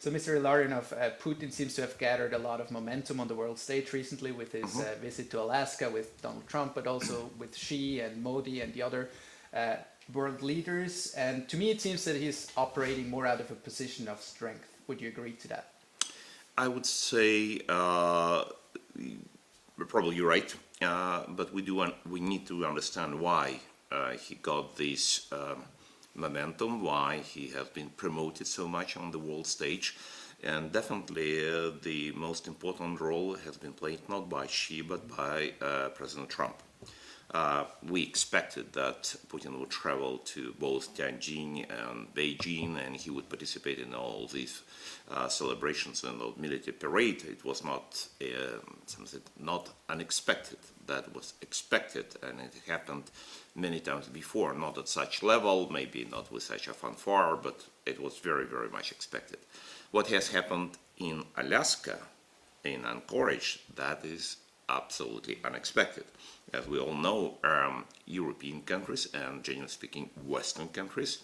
So, Mr. Illarionov, Putin seems to have gathered a lot of momentum on the world stage recently with his visit to Alaska with Donald Trump, but also with Xi and Modi and the other world leaders. And to me, it seems that he's operating more out of a position of strength. Would you agree to that? I would say probably you're right, but we need to understand why he got this momentum, why he has been promoted so much on the world stage, and definitely the most important role has been played not by Xi but by President Trump. We expected that Putin would travel to both Tianjin and Beijing, and he would participate in all these celebrations and the military parade. It was not something not unexpected. That was expected, and it happened many times before, not at such level, maybe not with such a fanfare, but it was very, very much expected. What has happened in Alaska, in Anchorage, that is absolutely unexpected. As we all know, European countries and, generally speaking, Western countries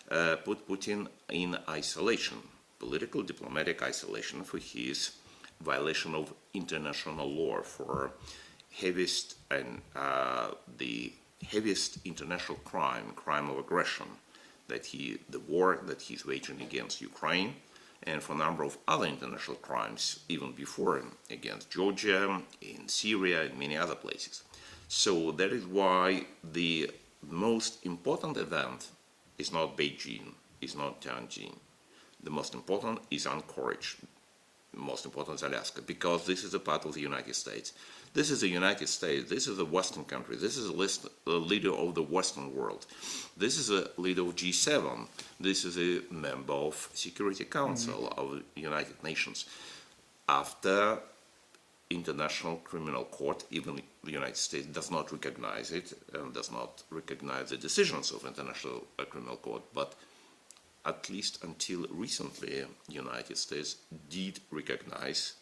put Putin in isolation, political, diplomatic isolation for his violation of international law, for heaviest and the heaviest international crime of aggression, the war that he's waging against Ukraine, and for a number of other international crimes, even before, against Georgia, in Syria, and many other places. So that is why the most important event is not Beijing, is not Tianjin. The most important is Anchorage. The most important is Alaska, because this is a part of the United States. This is the United States. This is a Western country. This is a leader of the Western world. This is a leader of G7. This is a member of Security Council of the United Nations. After International Criminal Court, even the United States does not recognize it and does not recognize the decisions of International Criminal Court, but at least until recently, the United States did recognize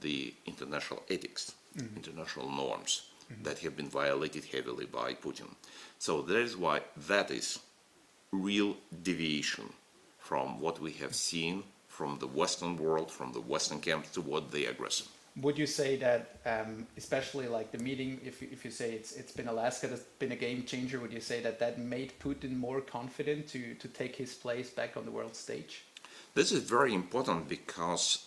the international ethics, international norms that have been violated heavily by Putin. So that is why that is real deviation from what we have seen from the Western world, from the Western camps toward the aggressor. Would you say that, especially like the meeting, if you say it's been Alaska that's been a game changer, would you say that that made Putin more confident to take his place back on the world stage? This is very important because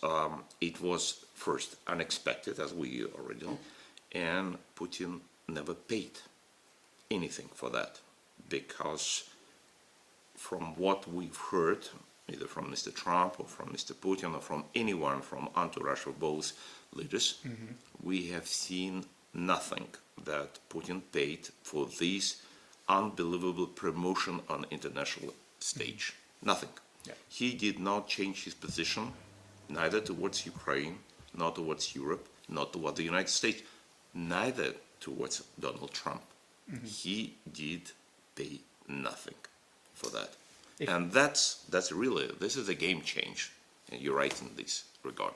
it was first unexpected, as we already know, and Putin never paid anything for that, because from what we've heard, either from Mr. Trump or from Mr. Putin or from anyone from entourage of both leaders, we have seen nothing that Putin paid for this unbelievable promotion on international stage. Nothing. Yeah. He did not change his position, neither towards Ukraine, not towards Europe, not towards the United States, neither towards Donald Trump. He did pay nothing for that. And that's really, this is a game change, and you're right in this regard.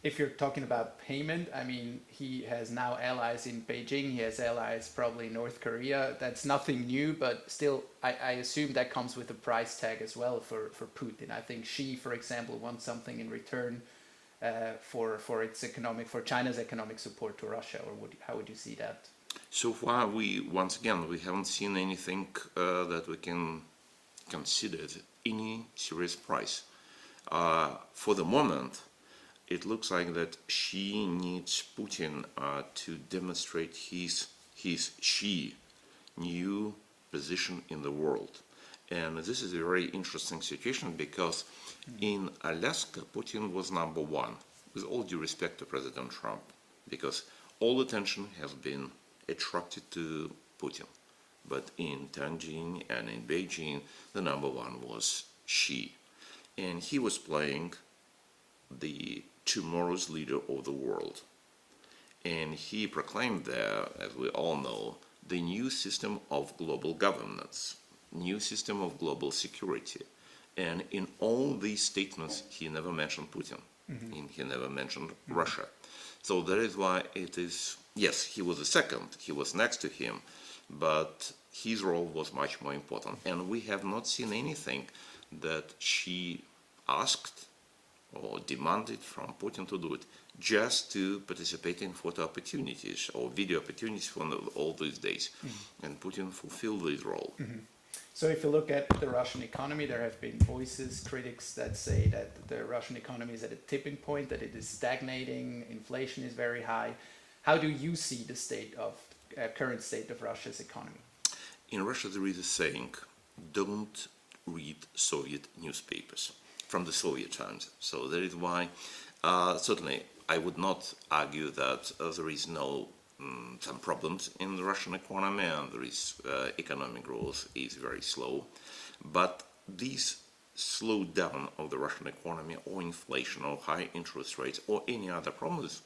If you're talking about payment, I mean, he has now allies in Beijing, he has allies probably in North Korea. That's nothing new, but still, I assume that comes with a price tag as well for Putin. I think Xi, for example, wants something in return for China's economic support to Russia, or how would you see that? So far, we haven't seen anything that we can consider any serious price. For the moment, it looks like that Xi needs Putin to demonstrate his Xi new position in the world. And this is a very interesting situation because in Alaska, Putin was number one, with all due respect to President Trump, because all attention has been attracted to Putin. But in Tianjin and in Beijing, the number one was Xi. And he was playing the tomorrow's leader of the world. And he proclaimed there, as we all know, the new system of global governance, new system of global security. And in all these statements, he never mentioned Putin. He never mentioned Russia. So that is why it is, yes, he was the second, he was next to him, but his role was much more important. And we have not seen anything that she asked or demanded from Putin to do it, just to participate in photo opportunities or video opportunities for all these days. And Putin fulfilled this role. So if you look at the Russian economy, there have been voices, critics that say that the Russian economy is at a tipping point, that it is stagnating, inflation is very high. How do you see the current state of Russia's economy? In Russia there is a saying, don't read Soviet newspapers from the Soviet times. So that is why, certainly, I would not argue that there is no some problems in the Russian economy, and there is economic growth is very slow. But this slowdown of the Russian economy, or inflation, or high interest rates, or any other problems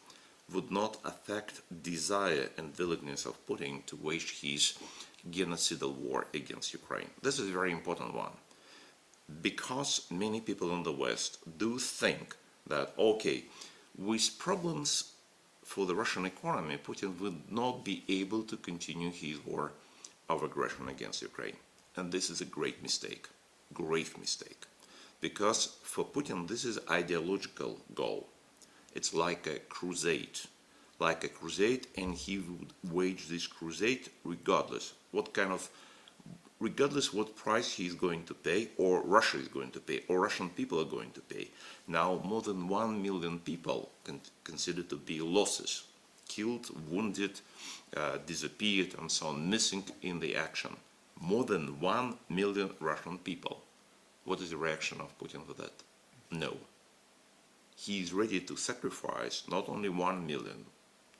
would not affect desire and willingness of Putin to wage his genocidal war against Ukraine. This is a very important one, because many people in the West do think that, okay, with problems for the Russian economy, Putin would not be able to continue his war of aggression against Ukraine. And this is a great mistake, grave mistake, because for Putin this is ideological goal. It's like a crusade, and he would wage this crusade regardless what price he is going to pay, or Russia is going to pay, or Russian people are going to pay. Now more than 1 million people considered to be losses, killed, wounded, disappeared, and so on, missing in the action. More than 1 million Russian people. What is the reaction of Putin for that? No. He is ready to sacrifice not only 1 million,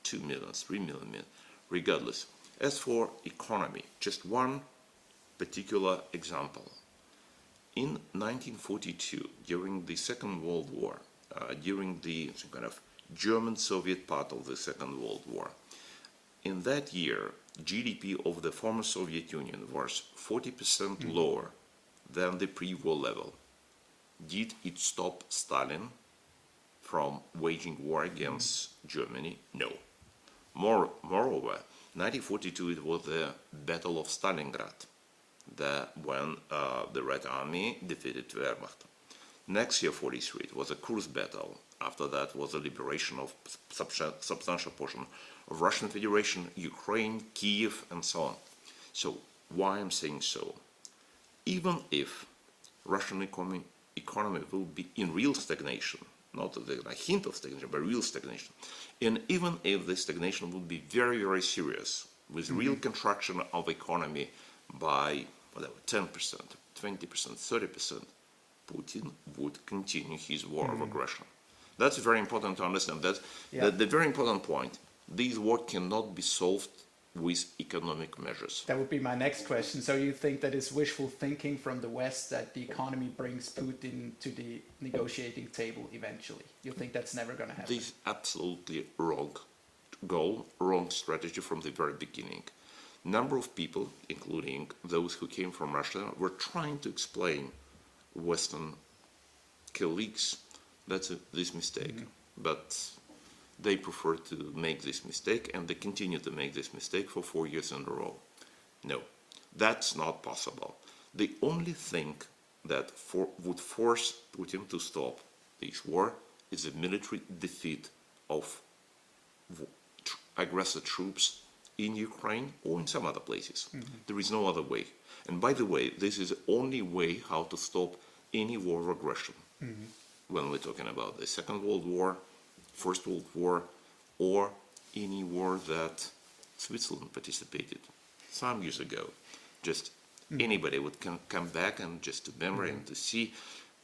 2 million, 3 million, regardless. As for economy, just one particular example. In 1942, during the Second World War, during the kind of German-Soviet part of the Second World War, in that year, GDP of the former Soviet Union was 40% lower than the pre-war level. Did it stop Stalin from waging war against Germany? No. Moreover, 1942 it was the Battle of Stalingrad, when the Red Army defeated Wehrmacht. Next year, 43, it was a Kursk battle. After that was the liberation of substantial portion of Russian Federation, Ukraine, Kiev, and so on. So why I'm saying so? Even if Russian economy will be in real stagnation, not a hint of stagnation, but real stagnation, and even if the stagnation would be very, very serious, with real contraction of economy by whatever, 10%, 20%, 30%, Putin would continue his war of aggression. That's very important to understand. That's the very important point. This war cannot be solved with economic measures. That would be my next question. So you think that is wishful thinking from the West that the economy brings Putin to the negotiating table eventually? You think that's never going to happen? This is absolutely wrong goal, wrong strategy from the very beginning. Number of people, including those who came from Russia, were trying to explain Western colleagues that's this mistake. But they prefer to make this mistake, and they continue to make this mistake for 4 years in a row. No, that's not possible. The only thing that would force Putin to stop this war is a military defeat of aggressor troops in Ukraine or in some other places. There is no other way. And by the way, this is the only way how to stop any war of aggression. When we're talking about the Second World War, First World War, or any war that Switzerland participated some years ago. Just anybody would come back and just to memory and to see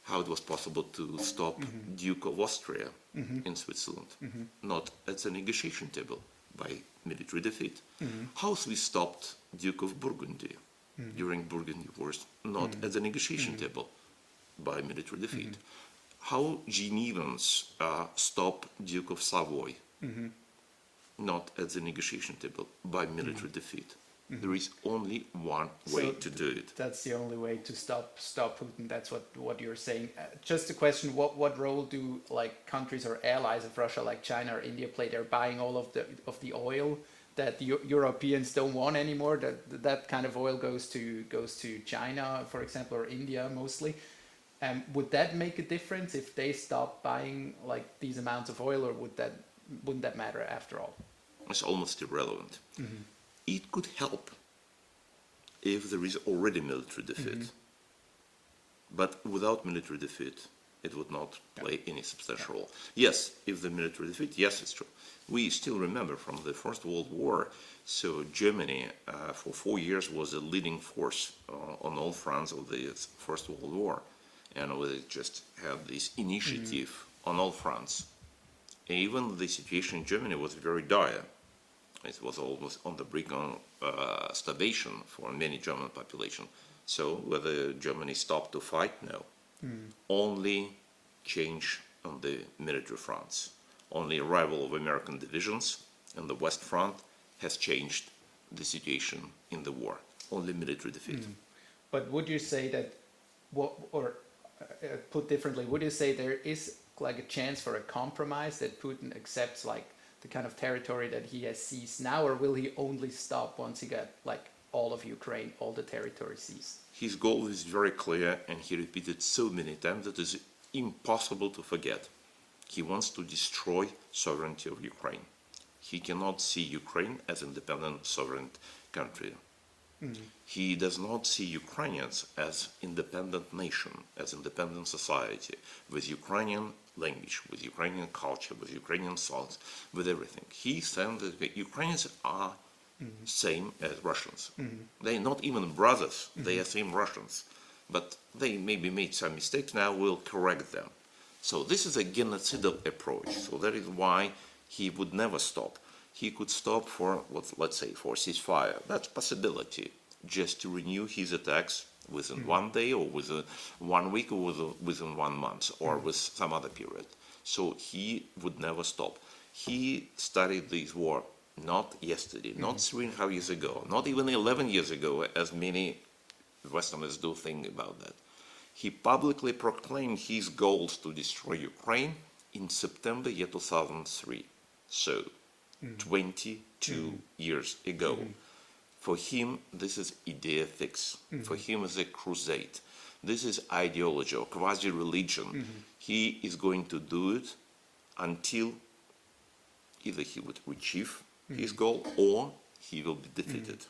how it was possible to stop Duke of Austria in Switzerland, not at the negotiation table by military defeat. How we stopped Duke of Burgundy during Burgundy Wars, not at the negotiation table by military defeat. How Genevans stop Duke of Savoy, not at the negotiation table, by military defeat. There is only one way to do it. That's the only way to stop Putin. That's what you're saying. Just a question: what role do like countries or allies of Russia, like China or India, play? They're buying all of the oil that the Europeans don't want anymore. That kind of oil goes to China, for example, or India mostly. Would that make a difference if they stop buying like these amounts of oil, or wouldn't that matter after all? It's almost irrelevant. It could help if there is already military defeat. But without military defeat, it would not play any substantial role. Yes, if the military defeat, yes, it's true. We still remember from the First World War, so Germany for 4 years was a leading force on all fronts of the First World War. And we just had this initiative on all fronts. Even the situation in Germany was very dire. It was almost on the brink of starvation for many German population. So whether Germany stopped to fight, no. Only change on the military fronts. Only arrival of American divisions on the West Front has changed the situation in the war. Only military defeat. But would you say that, put differently, would you say there is like a chance for a compromise, that Putin accepts like the kind of territory that he has seized now, or will he only stop once he got like all of Ukraine, all the territory seized? His goal is very clear, and he repeated so many times that it is impossible to forget. He wants to destroy sovereignty of Ukraine. He cannot see Ukraine as an independent sovereign country. He does not see Ukrainians as independent nation, as independent society, with Ukrainian language, with Ukrainian culture, with Ukrainian songs, with everything. He said that Ukrainians are same as Russians. They're not even brothers, they are same Russians. But they maybe made some mistakes, now we'll correct them. So this is a genocidal approach. So that is why he would never stop. He could stop for, let's say, for ceasefire. That's a possibility, just to renew his attacks within 1 day, or within 1 week, or within 1 month, or with some other period. So he would never stop. He started this war not yesterday, not 3.5 years ago, not even 11 years ago, as many Westerners do think about that. He publicly proclaimed his goals to destroy Ukraine in September year 2003. So 22 years ago. For him, this is idea fix. For him, it's a crusade. This is ideology or quasi-religion. He is going to do it until either he would achieve his goal or he will be defeated.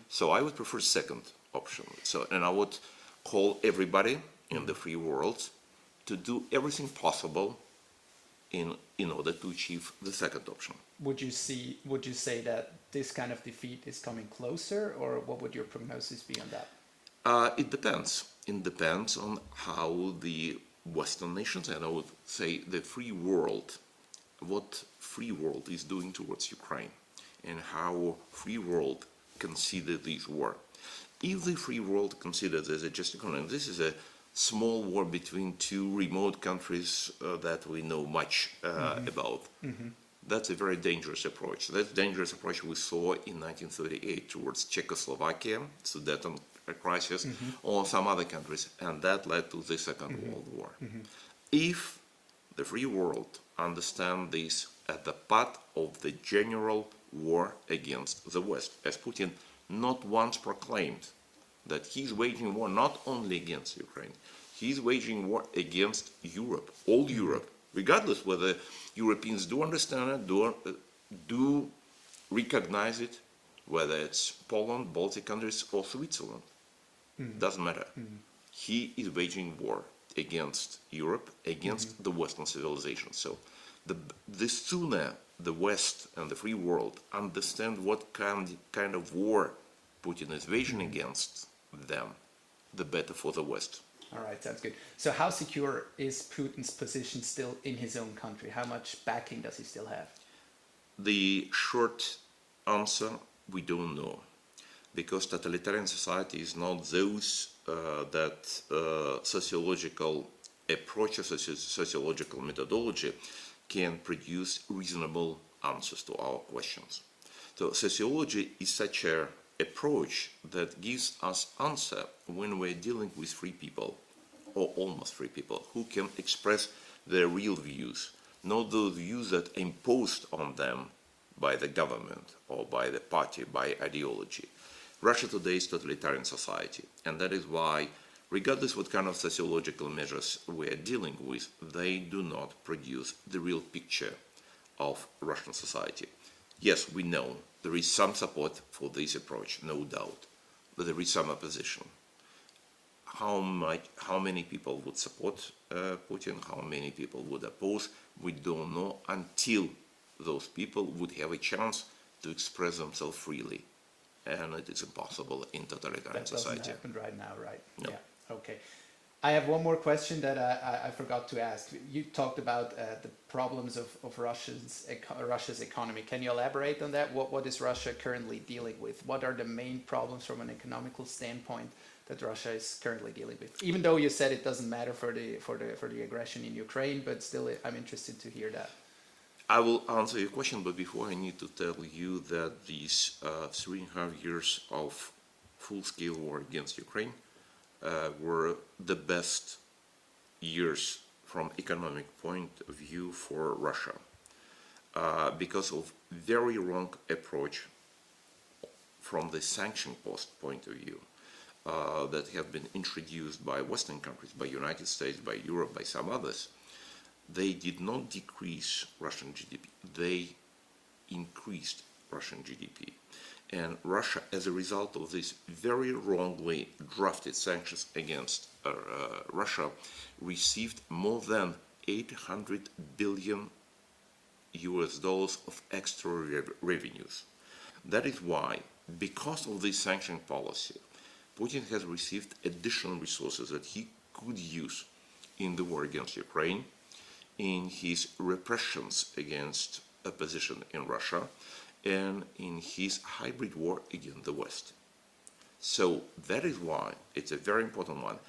So I would prefer second option. So, and I would call everybody in the free world to do everything possible in order to achieve the second option. Would you say that this kind of defeat is coming closer, or what would your prognosis be on that? It depends. It depends on how the Western nations, and I would say the free world, what free world is doing towards Ukraine, and how free world consider this war. If the free world considers as a just economy, this is a small war between two remote countries that we know much about. That's a very dangerous approach. That's a dangerous approach we saw in 1938 towards Czechoslovakia, Sudeten crisis, or some other countries, and that led to the Second World War. If the free world understands this as the part of the general war against the West, as Putin not once proclaimed that he's waging war not only against Ukraine, he's waging war against Europe, all Europe, regardless whether Europeans do understand it, do recognize it, whether it's Poland, Baltic countries, or Switzerland. Doesn't matter. He is waging war against Europe, against the Western civilization. So the sooner the West and the free world understand what kind of war Putin is waging against them, the better for the West. All right, sounds good. So how secure is Putin's position still in his own country? How much backing does he still have? The short answer, we don't know. Because totalitarian society is not those that sociological approaches, sociological methodology can produce reasonable answers to our questions. So sociology is such an approach that gives us answer when we're dealing with free people, or almost free people, who can express their real views, not those views that are imposed on them by the government or by the party, by ideology. Russia today is a totalitarian society, and that is why regardless what kind of sociological measures we are dealing with, they do not produce the real picture of Russian society. Yes, we know there is some support for this approach, no doubt, but there is some opposition. How many people would support Putin, how many people would oppose, we don't know until those people would have a chance to express themselves freely. And it is impossible in totalitarian society. That doesn't happen right now, right? No. Yeah, okay. I have one more question that I forgot to ask. You talked about the problems of Russia's economy. Can you elaborate on that? What is Russia currently dealing with? What are the main problems from an economical standpoint that Russia is currently dealing with? Even though you said it doesn't matter for the aggression in Ukraine, but still I'm interested to hear that. I will answer your question, but before I need to tell you that these 3.5 years of full-scale war against Ukraine were the best years from economic point of view for Russia because of very wrong approach from the sanction point of view that have been introduced by Western countries, by United States, by Europe, by some others. They did not decrease Russian GDP, they increased Russian GDP. And Russia, as a result of this very wrongly drafted sanctions against Russia, received more than $800 billion of extra revenues. That is why, because of this sanction policy, Putin has received additional resources that he could use in the war against Ukraine, in his repressions against opposition in Russia, and in his hybrid war against the West. So that is why it's a very important one.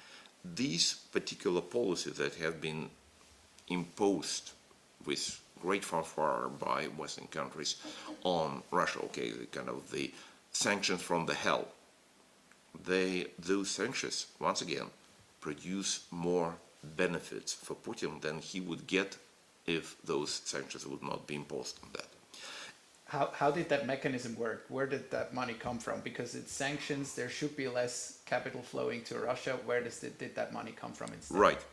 These particular policies that have been imposed with great fanfare by Western countries on Russia, okay, kind of the sanctions from the hell, those sanctions, once again, produce more benefits for Putin than he would get if those sanctions would not be imposed on that. How did that mechanism work? Where did that money come from? Because it's sanctions, there should be less capital flowing to Russia. Where did that money come from instead? Right.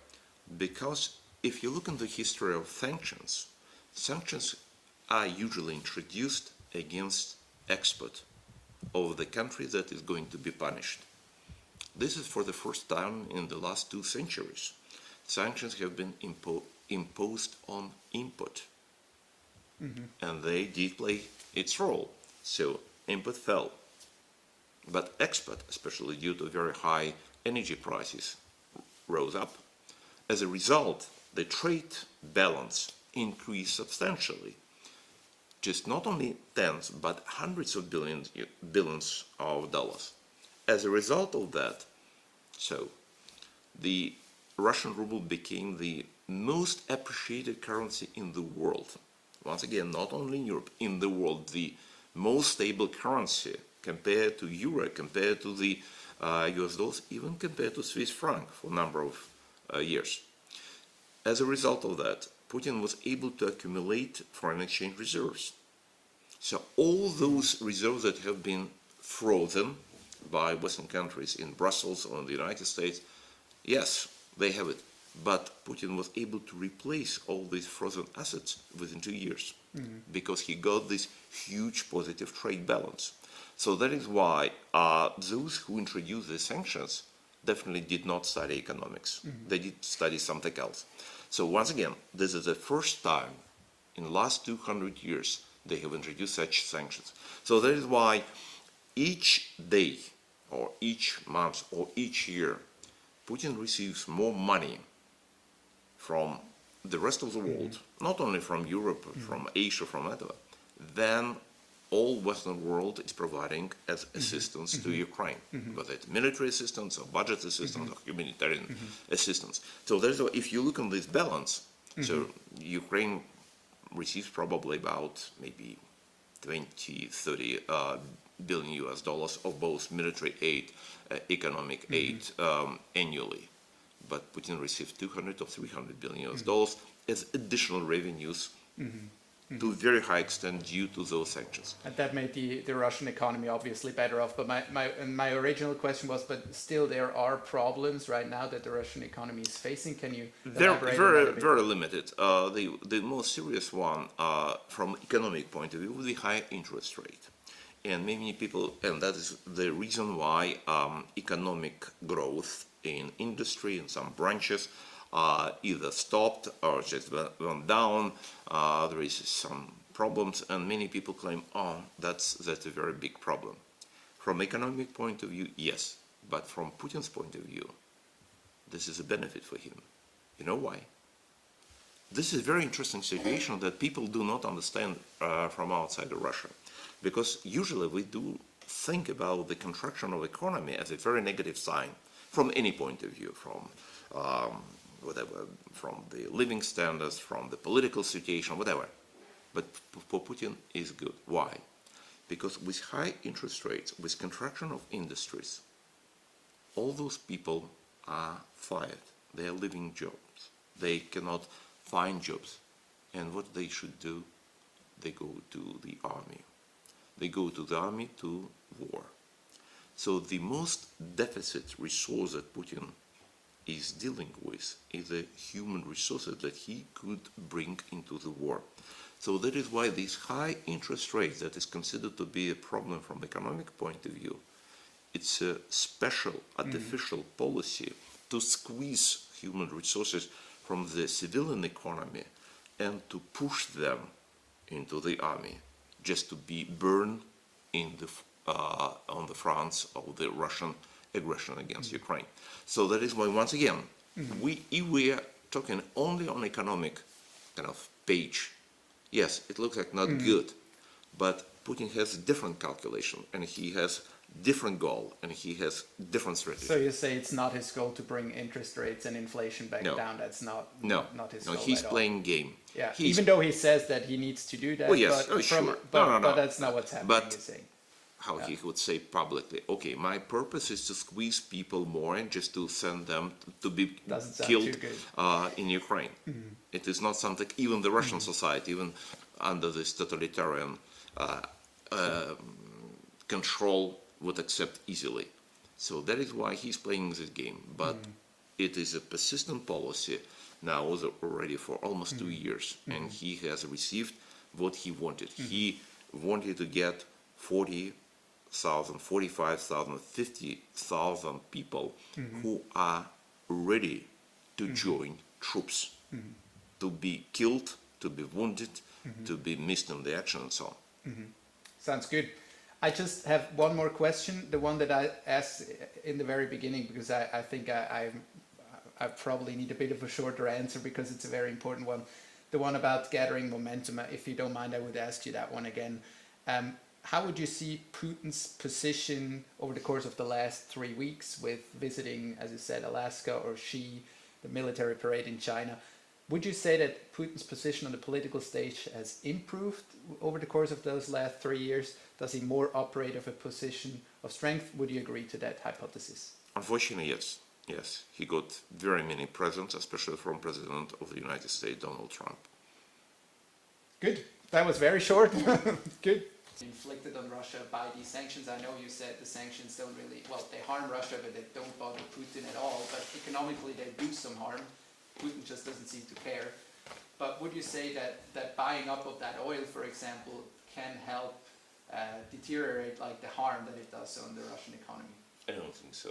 Because if you look in the history of sanctions, sanctions are usually introduced against export of the country that is going to be punished. This is for the first time in the last 2 centuries. Sanctions have been imposed on import. And they did play its role. So import fell. But export, especially due to very high energy prices, rose up. As a result, the trade balance increased substantially. Just not only tens, but hundreds of billions of dollars. As a result of that, so the Russian ruble became the most appreciated currency in the world. Once again, not only in Europe, in the world, the most stable currency compared to euro, compared to the US dollars, even compared to Swiss franc for a number of years. As a result of that, Putin was able to accumulate foreign exchange reserves. So all those reserves that have been frozen by Western countries in Brussels or in the United States, yes, they have it. But Putin was able to replace all these frozen assets within 2 years because he got this huge positive trade balance. So that is why those who introduced the sanctions definitely did not study economics. They did study something else. So once again, this is the first time in the last 200 years they have introduced such sanctions. So that is why each day or each month or each year, Putin receives more money from the rest of the world, not only from Europe, from Asia, from whatever, than all Western world is providing as assistance to Ukraine, whether it's military assistance or budget assistance or humanitarian assistance. So there's if you look on this balance, so Ukraine receives probably about maybe 20-30 billion US dollars of both military aid, economic aid annually. But Putin received 200 or 300 billion US dollars as additional revenues to a very high extent due to those sanctions. And that made the Russian economy obviously better off. But my original question was, but still there are problems right now that the Russian economy is facing. Can you elaborate on that a bit? Very limited. The most serious one from economic point of view would be high interest rate. And many people, and that is the reason why economic growth in industry in some branches either stopped or just went down. There is some problems, and many people claim, oh, that's a very big problem. From economic point of view, yes, but from Putin's point of view, this is a benefit for him. You know why? This is a very interesting situation that people do not understand from outside of Russia, because usually we do think about the contraction of economy as a very negative sign from any point of view, from whatever, from the living standards, from the political situation, whatever. But for Putin is good. Why? Because with high interest rates, with contraction of industries, all those people are fired. They are leaving jobs. They cannot find jobs. And what they should do? They go to the army. They go to the army to war. So the most deficit resource that Putin is dealing with is the human resources that he could bring into the war. So that is why these high interest rates that is considered to be a problem from economic point of view, it's a special artificial policy to squeeze human resources from the civilian economy and to push them into the army, just to be burned in the on the front of the Russian aggression against Ukraine. So that is why, once again, if we are talking only on economic kind of page, yes, it looks like not good, but Putin has a different calculation, and he has different goal, and he has different strategy. So you say it's not his goal to bring interest rates and inflation back down? That's not his goal he's at playing all. game. Yeah, even though he says that he needs to do that, Oh, yes. but, Sure. but that's not what's happening, But you're saying. how he would say publicly, okay, my purpose is to squeeze people more and just to send them to be killed in Ukraine. It is not something even the Russian society, even under this totalitarian control, would accept easily. So that is why he's playing this game. But it is a persistent policy now already for almost 2 years, and he has received what he wanted. He wanted to get 40,000, 45,000, 50,000 people who are ready to join troops, to be killed, to be wounded, to be missed in the action, and so on. Sounds good. I just have one more question, the one that I asked in the very beginning, because I think I probably need a bit of a shorter answer because it's a very important one. The one about gathering momentum. If you don't mind, I would ask you that one again. How would you see Putin's position over the course of the last 3 weeks with visiting, as you said, Alaska or the military parade in China? Would you say that Putin's position on the political stage has improved over the course of those last 3 years? Does he more operate of a position of strength? Would you agree to that hypothesis? Unfortunately, yes. Yes, he got very many presents, especially from President of the United States, Donald Trump. Good. That was very short. Good. Inflicted on Russia by these sanctions. I know you said the sanctions don't really, well, they harm Russia, but they don't bother Putin at all. But economically, they do some harm. Putin just doesn't seem to care. But would you say that buying up of that oil, for example, can help deteriorate like the harm that it does on the Russian economy? I don't think so.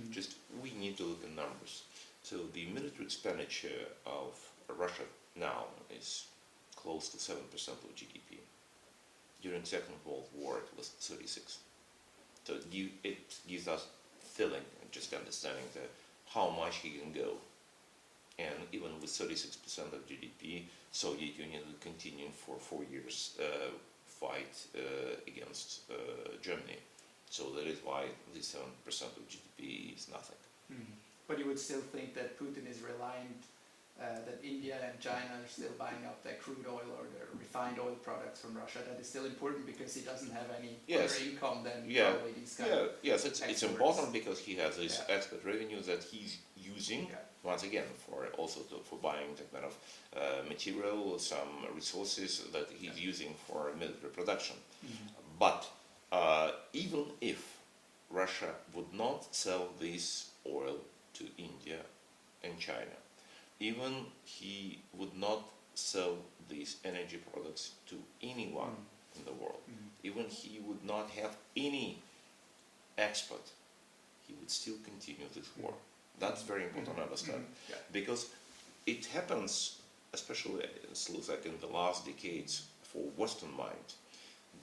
Just we need to look at numbers. So the military expenditure of Russia now is close to 7% of GDP. During Second World War, it was 36. So it gives us feeling and just understanding that how much he can go. And even with 36% of GDP, Soviet Union will continue for 4 years fight against Germany. So that is why the 7% of GDP is nothing. But you would still think that Putin is reliant, that India and China are still buying up their crude oil or their refined oil products from Russia. That is still important because he doesn't have any other income than probably these kind of Yes, it's important because he has this export revenue that he's using once again, for buying the kind of material, some resources that he's using for military production. But even if Russia would not sell this oil to India and China, even he would not sell these energy products to anyone in the world, even he would not have any export, he would still continue this war. That's very important to understand, because it happens, especially it looks like in the last decades for Western mind,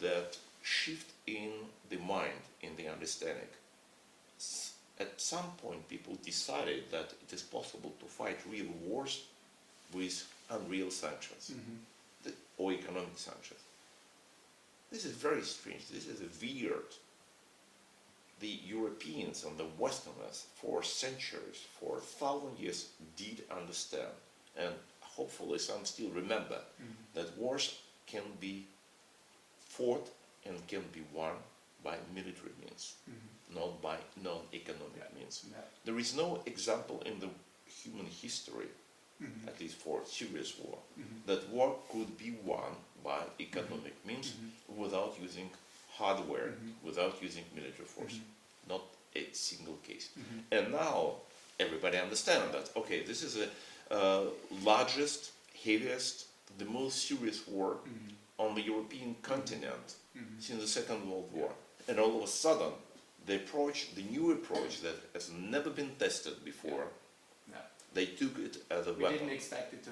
that shift in the mind, in the understanding. At some point people decided that it is possible to fight real wars with unreal sanctions, or economic sanctions. This is very strange, this is weird. The Europeans and the Westerners for centuries, for 1,000 years, did understand, and hopefully some still remember, that wars can be fought and can be won by military means, not by non-economic means. There is no example in the human history, at least for serious war, that war could be won by economic means without using hardware, without using military force. Not a single case. And now everybody understands that, okay, this is the largest, heaviest, the most serious war on the European continent since the Second World War. And all of a sudden, the new approach that has never been tested before, they took it as a weapon. We didn't expect it to